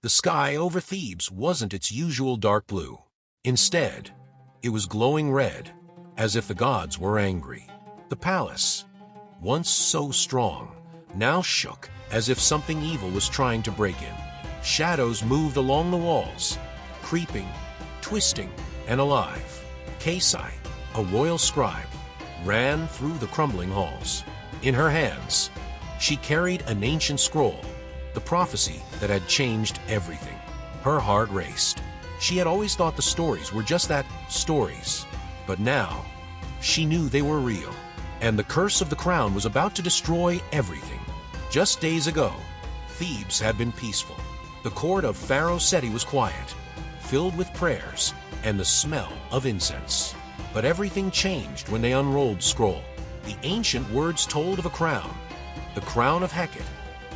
The sky over Thebes wasn't its usual dark blue. Instead, it was glowing red, as if the gods were angry. The palace, once so strong, now shook as if something evil was trying to break in. Shadows moved along the walls, creeping, twisting, and alive. Kesi, a royal scribe, ran through the crumbling halls. In her hands, she carried an ancient scroll, the prophecy that had changed everything. Her heart raced. She had always thought the stories were just that, stories. But now, she knew they were real, and the curse of the crown was about to destroy everything. Just days ago, Thebes had been peaceful. The court of Pharaoh Seti was quiet, filled with prayers and the smell of incense. But everything changed when they unrolled the scroll. The ancient words told of a crown, the crown of Hecate,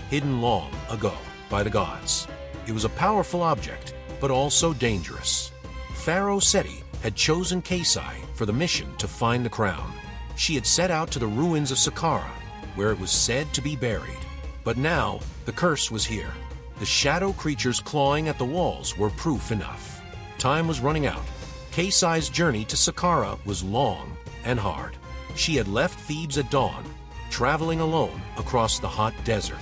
hidden long ago by the gods. It was a powerful object, but also dangerous. Pharaoh Seti had chosen Kesi for the mission to find the crown. She had set out to the ruins of Saqqara, where it was said to be buried. But now, the curse was here. The shadow creatures clawing at the walls were proof enough. Time was running out. Kesi's journey to Saqqara was long and hard. She had left Thebes at dawn, traveling alone across the hot desert.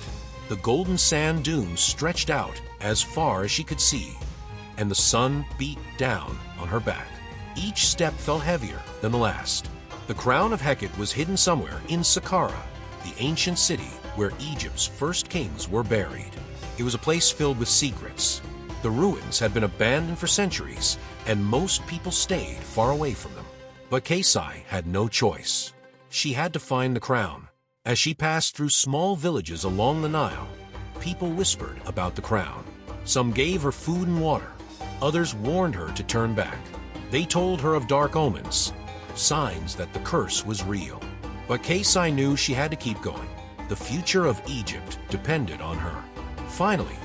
The golden sand dunes stretched out as far as she could see, and the sun beat down on her back. Each step felt heavier than the last. The crown of Hecate was hidden somewhere in Saqqara, the ancient city where Egypt's first kings were buried. It was a place filled with secrets. The ruins had been abandoned for centuries, and most people stayed far away from them. But Kesi had no choice. She had to find the crown. As she passed through small villages along the Nile, people whispered about the crown. Some gave her food and water. Others warned her to turn back. They told her of dark omens, signs that the curse was real. But Kesi knew she had to keep going. The future of Egypt depended on her. Finally,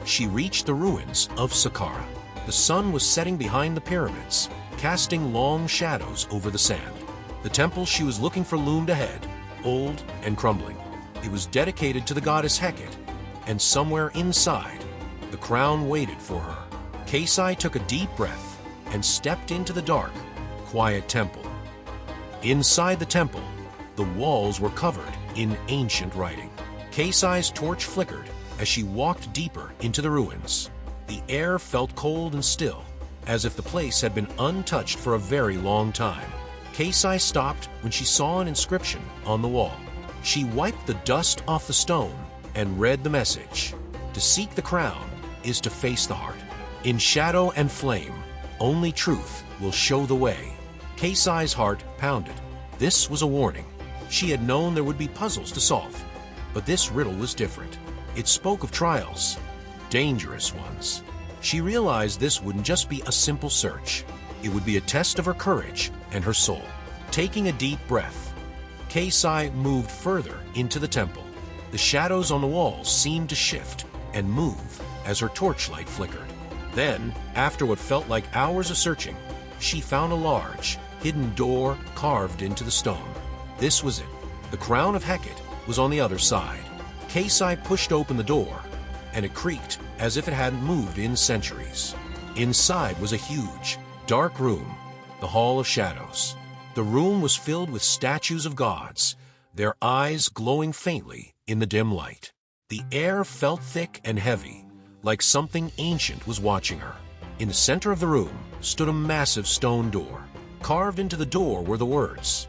she reached the ruins of Saqqara. The sun was setting behind the pyramids, casting long shadows over the sand. The temple she was looking for loomed ahead, old and crumbling. It was dedicated to the goddess Hecate, and somewhere inside, the crown waited for her. Kesi took a deep breath and stepped into the dark, quiet temple. Inside the temple, the walls were covered in ancient writing. Kesi's torch flickered as she walked deeper into the ruins. The air felt cold and still, as if the place had been untouched for a very long time. Kesi stopped when she saw an inscription on the wall. She wiped the dust off the stone and read the message. To seek the crown is to face the heart. In shadow and flame, only truth will show the way. Kesi's heart pounded. This was a warning. She had known there would be puzzles to solve, but this riddle was different. It spoke of trials, dangerous ones. She realized this wouldn't just be a simple search. It would be a test of her courage and her soul. Taking a deep breath, Kesi moved further into the temple. The shadows on the walls seemed to shift and move as her torchlight flickered. Then, after what felt like hours of searching, she found a large, hidden door carved into the stone. This was it. The crown of Hecate was on the other side. Kesi pushed open the door, and it creaked as if it hadn't moved in centuries. Inside was a huge, dark room, the Hall of Shadows. The room was filled with statues of gods, their eyes glowing faintly in the dim light. The air felt thick and heavy, like something ancient was watching her. In the center of the room stood a massive stone door. Carved into the door were the words,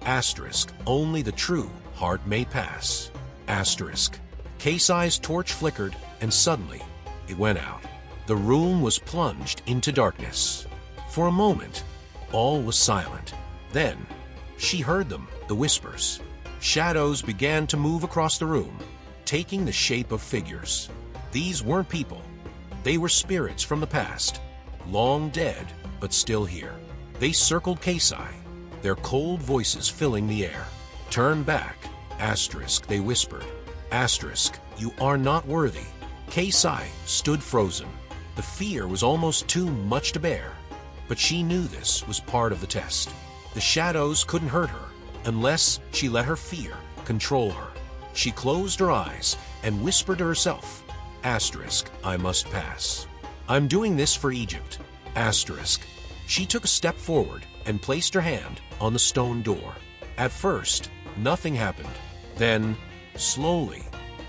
Asterisk, only the true heart may pass. Asterisk. Kesi's torch flickered, and suddenly, it went out. The room was plunged into darkness. For a moment, all was silent. Then, she heard them, the whispers. Shadows began to move across the room, taking the shape of figures. These weren't people. They were spirits from the past, long dead, but still here. They circled Kesi, their cold voices filling the air. Turn back, Asterisk, they whispered. Asterisk, you are not worthy. Kesi stood frozen. The fear was almost too much to bear, but she knew this was part of the test. The shadows couldn't hurt her unless she let her fear control her. She closed her eyes and whispered to herself, I must pass. I'm doing this for Egypt. She took a step forward and placed her hand on the stone door. At first, nothing happened. Then, slowly,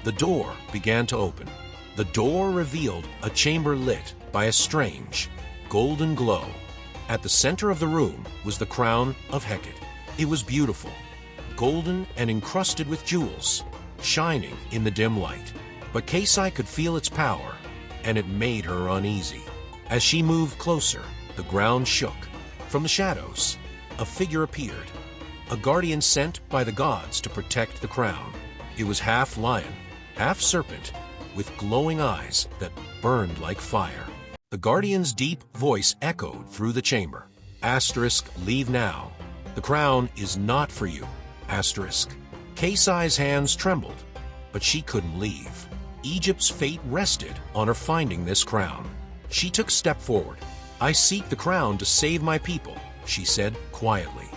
the door began to open. The door revealed a chamber lit by a strange, golden glow. At the center of the room was the crown of Hecate. It was beautiful, golden and encrusted with jewels, shining in the dim light. But Kesi could feel its power, and it made her uneasy. As she moved closer, the ground shook. From the shadows, a figure appeared, a guardian sent by the gods to protect the crown. It was half lion, half serpent, with glowing eyes that burned like fire. The guardian's deep voice echoed through the chamber. Leave now. The crown is not for you. Kesi's hands trembled, but she couldn't leave. Egypt's fate rested on her finding this crown. She took a step forward. I seek the crown to save my people, she said quietly.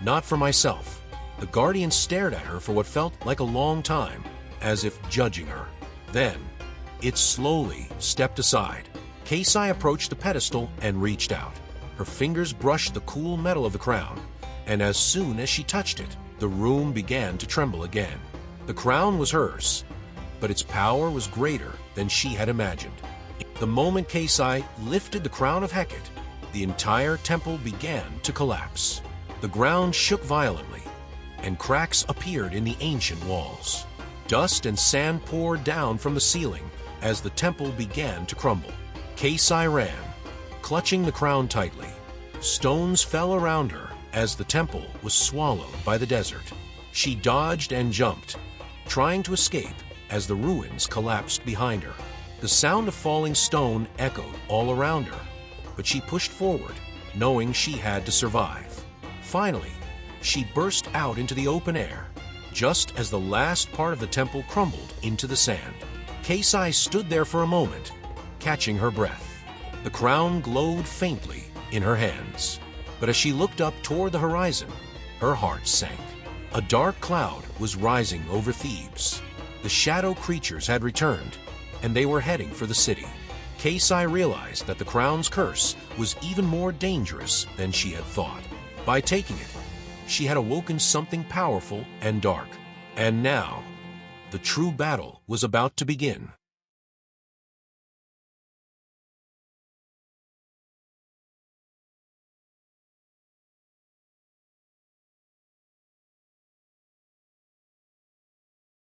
Not for myself. The guardian stared at her for what felt like a long time, as if judging her. Then, it slowly stepped aside. Kesi approached the pedestal and reached out. Her fingers brushed the cool metal of the crown, and as soon as she touched it, the room began to tremble again. The crown was hers, but its power was greater than she had imagined. The moment Kesi lifted the crown of Hecate, the entire temple began to collapse. The ground shook violently, and cracks appeared in the ancient walls. Dust and sand poured down from the ceiling as the temple began to crumble. Kesi ran, clutching the crown tightly. Stones fell around her as the temple was swallowed by the desert. She dodged and jumped, trying to escape as the ruins collapsed behind her. The sound of falling stone echoed all around her, but she pushed forward, knowing she had to survive. Finally, she burst out into the open air, just as the last part of the temple crumbled into the sand. Kesi stood there for a moment, catching her breath. The crown glowed faintly in her hands, but as she looked up toward the horizon, her heart sank. A dark cloud was rising over Thebes. The shadow creatures had returned, and they were heading for the city. Kesi realized that the crown's curse was even more dangerous than she had thought. By taking it, she had awoken something powerful and dark. And now, the true battle was about to begin.